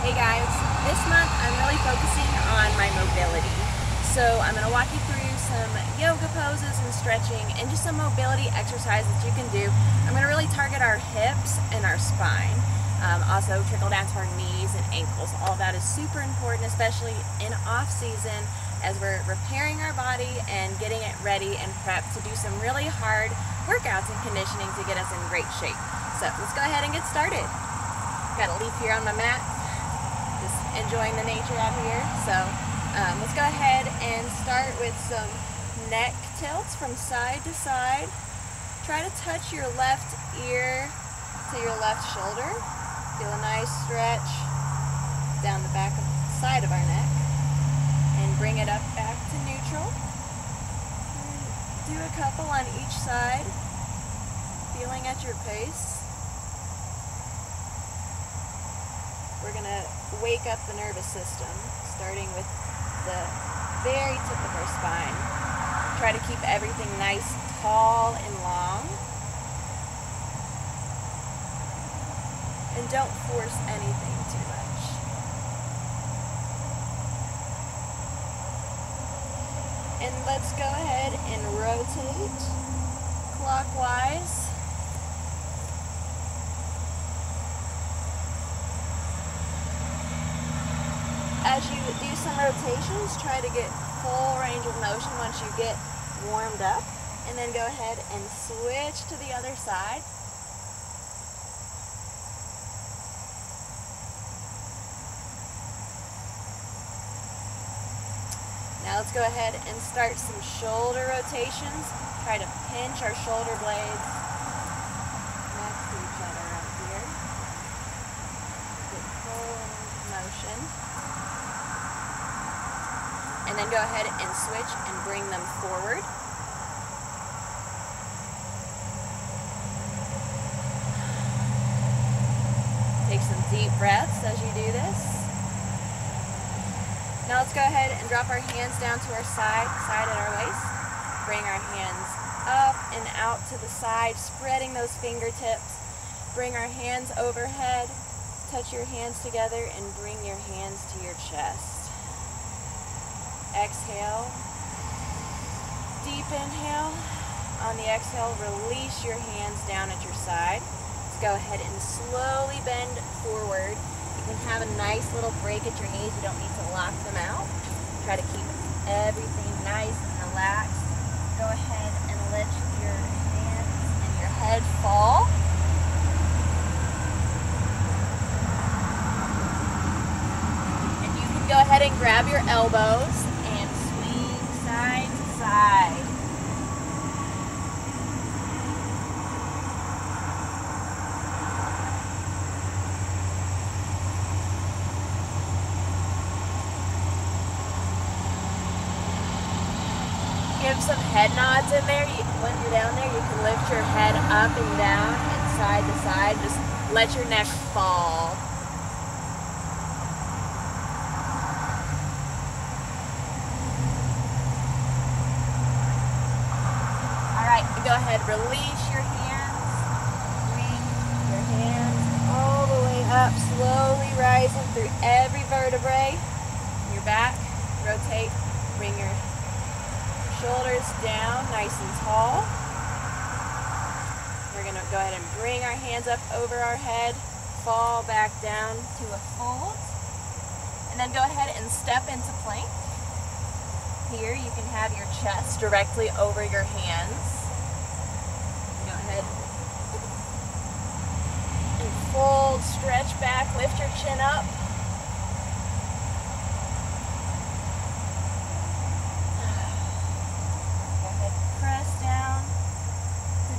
Hey guys, this month I'm really focusing on my mobility. So I'm going to walk you through some yoga poses and stretching and just some mobility exercises you can do. I'm going to really target our hips and our spine. Also trickle down to our knees and ankles. All of that is super important, especially in off season as we're repairing our body and getting it ready and prepped to do some really hard workouts and conditioning to get us in great shape. So let's go ahead and get started. Got a leaf here on my mat. Just enjoying the nature out here. So let's go ahead and start with some neck tilts from side to side. Try to touch your left ear to your left shoulder. Feel a nice stretch down the back of the side of our neck. And bring it up back to neutral. And do a couple on each side, feeling at your pace. We're going to wake up the nervous system, starting with the very tip of our spine. Try to keep everything nice, tall, and long. And don't force anything too much. And let's go ahead and rotate clockwise. As you do some rotations, try to get full range of motion once you get warmed up. And then go ahead and switch to the other side. Now let's go ahead and start some shoulder rotations. Try to pinch our shoulder blades next to each other up here. Get full motion. And then go ahead and switch and bring them forward. Take some deep breaths as you do this. Now let's go ahead and drop our hands down to our side at our waist. Bring our hands up and out to the side, spreading those fingertips. Bring our hands overhead. Touch your hands together and bring your hands to your chest. Exhale. Deep inhale. On the exhale, release your hands down at your side. Let's go ahead and slowly bend forward. You can have a nice little break at your knees. You don't need to lock them out. Try to keep everything nice and relaxed. Go ahead and let your hands and your head fall. And you can go ahead and grab your elbows and swing side to side. Give some head nods in there. When you're down there, you can lift your head up and down and side to side. Just let your neck fall. Alright, go ahead, release your hands. Bring your hands all the way up, slowly rising through every vertebrae. Your back, rotate, bring your shoulders down, nice and tall. We're going to go ahead and bring our hands up over our head, fall back down to a fold, and then go ahead and step into plank. Here you can have your chest directly over your hands. Go ahead and fold, stretch back, lift your chin up.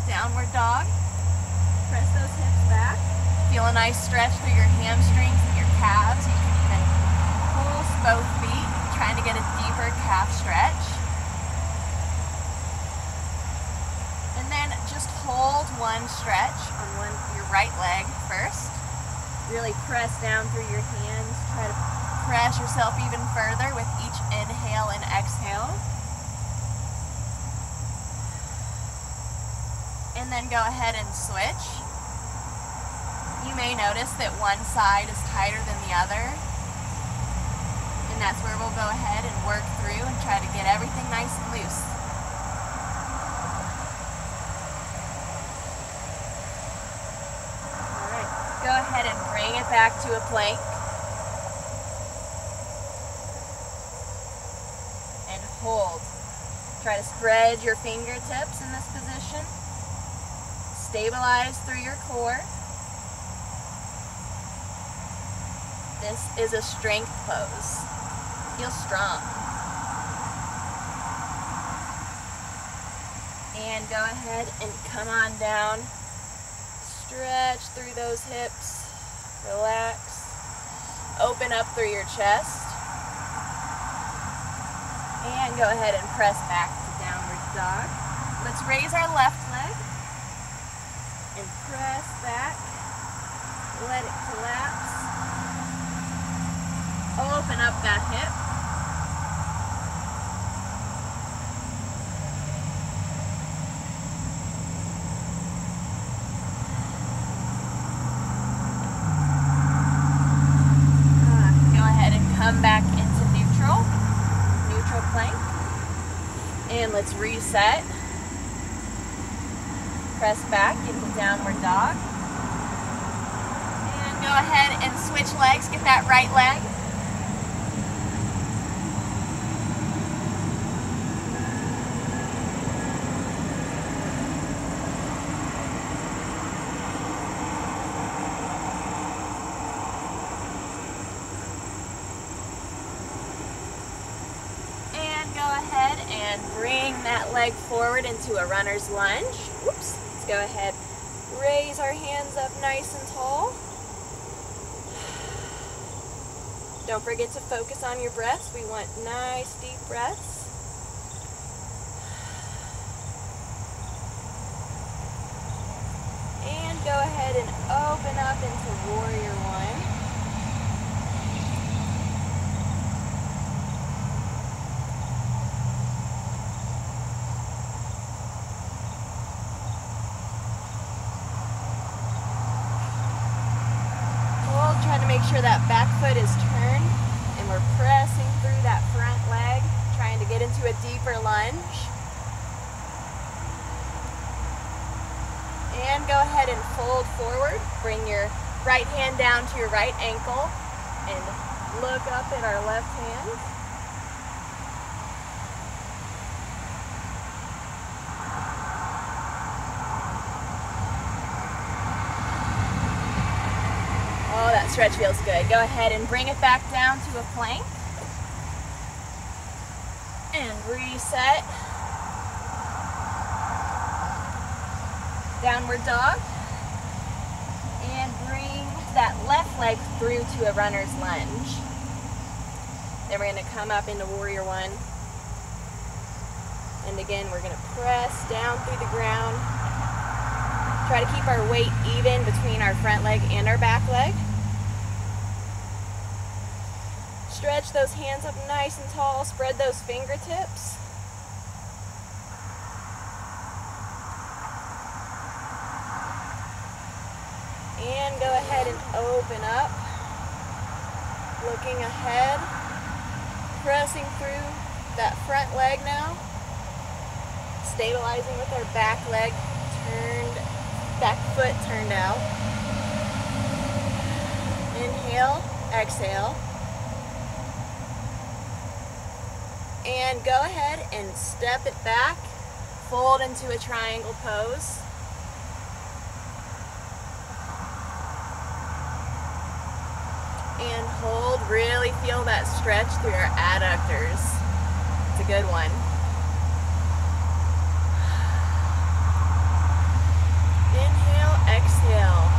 Downward dog. Press those hips back. Feel a nice stretch through your hamstrings and your calves. You can even pulse both feet, trying to get a deeper calf stretch. And then just hold one stretch on your right leg first. Really press down through your hands. Try to press yourself even further with each inhale and exhale. And then go ahead and switch. You may notice that one side is tighter than the other, and that's where we'll go ahead and work through and try to get everything nice and loose. Alright, go ahead and bring it back to a plank. And hold. Try to spread your fingertips in this position. Stabilize through your core. This is a strength pose. Feel strong. And go ahead and come on down. Stretch through those hips. Relax. Open up through your chest. And go ahead and press back to downward dog. Let's raise our left leg. And press back. Let it collapse. Open up that hip. Go ahead and come back into neutral plank. And let's reset. Press back into downward dog. And go ahead and switch legs. Get that right leg. Go ahead and bring that leg forward into a runner's lunge. Whoops. Let's go ahead, raise our hands up nice and tall. Don't forget to focus on your breaths. We want nice deep breaths. And go ahead and open up into Warrior One. Try to make sure that back foot is turned and we're pressing through that front leg, trying to get into a deeper lunge. And go ahead and fold forward. Bring your right hand down to your right ankle and look up at our left hand. Oh, that stretch feels good. Go ahead and bring it back down to a plank. And reset. Downward dog. And bring that left leg through to a runner's lunge. Then we're going to come up into Warrior One. And again, we're going to press down through the ground. Try to keep our weight even between our front leg and our back leg. Stretch those hands up nice and tall. Spread those fingertips. And go ahead and open up. Looking ahead. Pressing through that front leg now. Stabilizing with our back leg turned, back foot turned out. Inhale, exhale. And go ahead and step it back, fold into a triangle pose. And hold, really feel that stretch through your adductors. It's a good one. Inhale, exhale.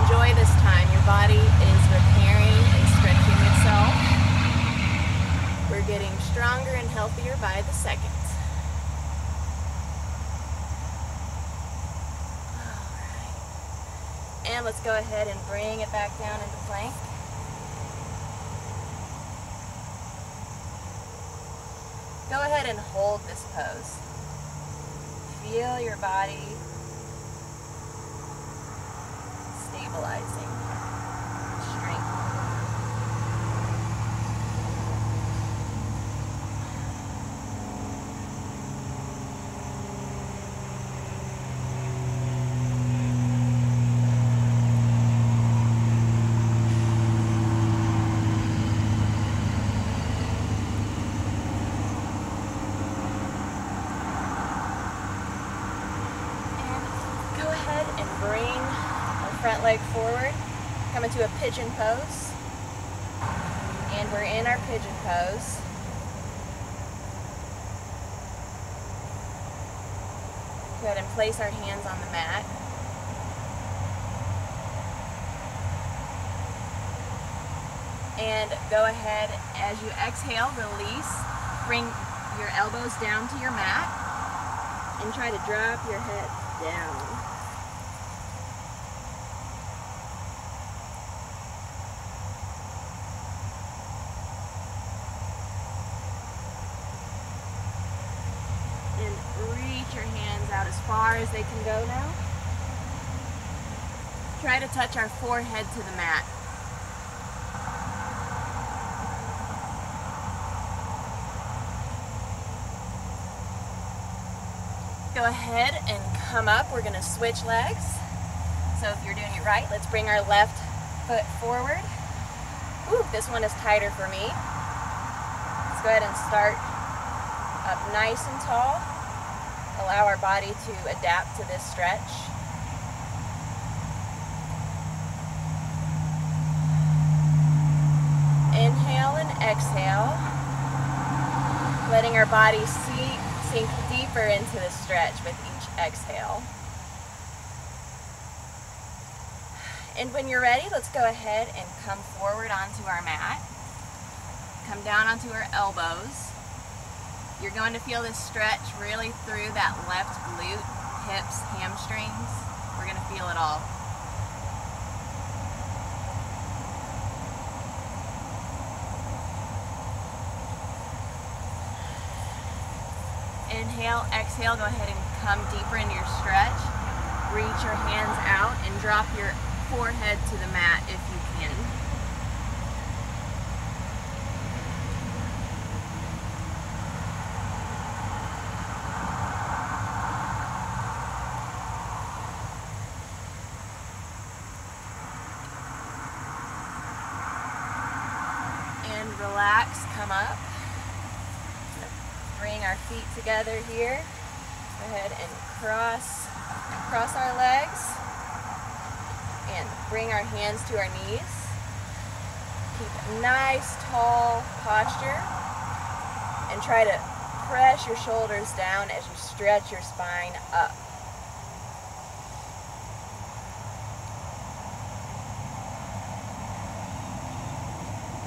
Enjoy this time. Your body is repairing and stretching itself. We're getting stronger and healthier by the second. Alright. And let's go ahead and bring it back down into plank. Go ahead and hold this pose. Feel your body stabilizing strength. And bring our front leg forward, come into a pigeon pose, and we're in our pigeon pose. Go ahead and place our hands on the mat. And go ahead, as you exhale, release, bring your elbows down to your mat, and try to drop your head down. Reach your hands out as far as they can go now. Try to touch our forehead to the mat. Go ahead and come up. We're going to switch legs. So if you're doing it right, let's bring our left foot forward. Ooh, this one is tighter for me. Let's go ahead and start up nice and tall. Allow our body to adapt to this stretch. Inhale and exhale, letting our body sink deeper into the stretch with each exhale. And when you're ready, let's go ahead and come forward onto our mat. Come down onto our elbows. You're going to feel this stretch really through that left glute, hips, hamstrings. We're going to feel it all. Inhale, exhale, go ahead and come deeper into your stretch. Reach your hands out and drop your forehead to the mat if you can. Relax, come up. Bring our feet together here. Go ahead and cross our legs. And bring our hands to our knees. Keep a nice tall posture. And try to press your shoulders down as you stretch your spine up.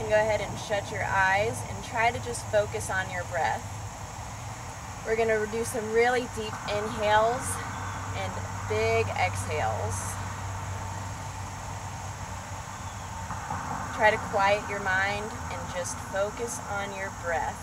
Go ahead and shut your eyes and try to just focus on your breath. We're going to do some really deep inhales and big exhales. Try to quiet your mind and just focus on your breath.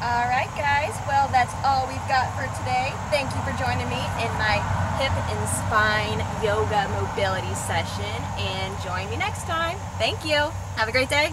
Alright guys, well that's all we've got for today. Thank you for joining me in my hip and spine yoga mobility session, and join me next time. Thank you. Have a great day.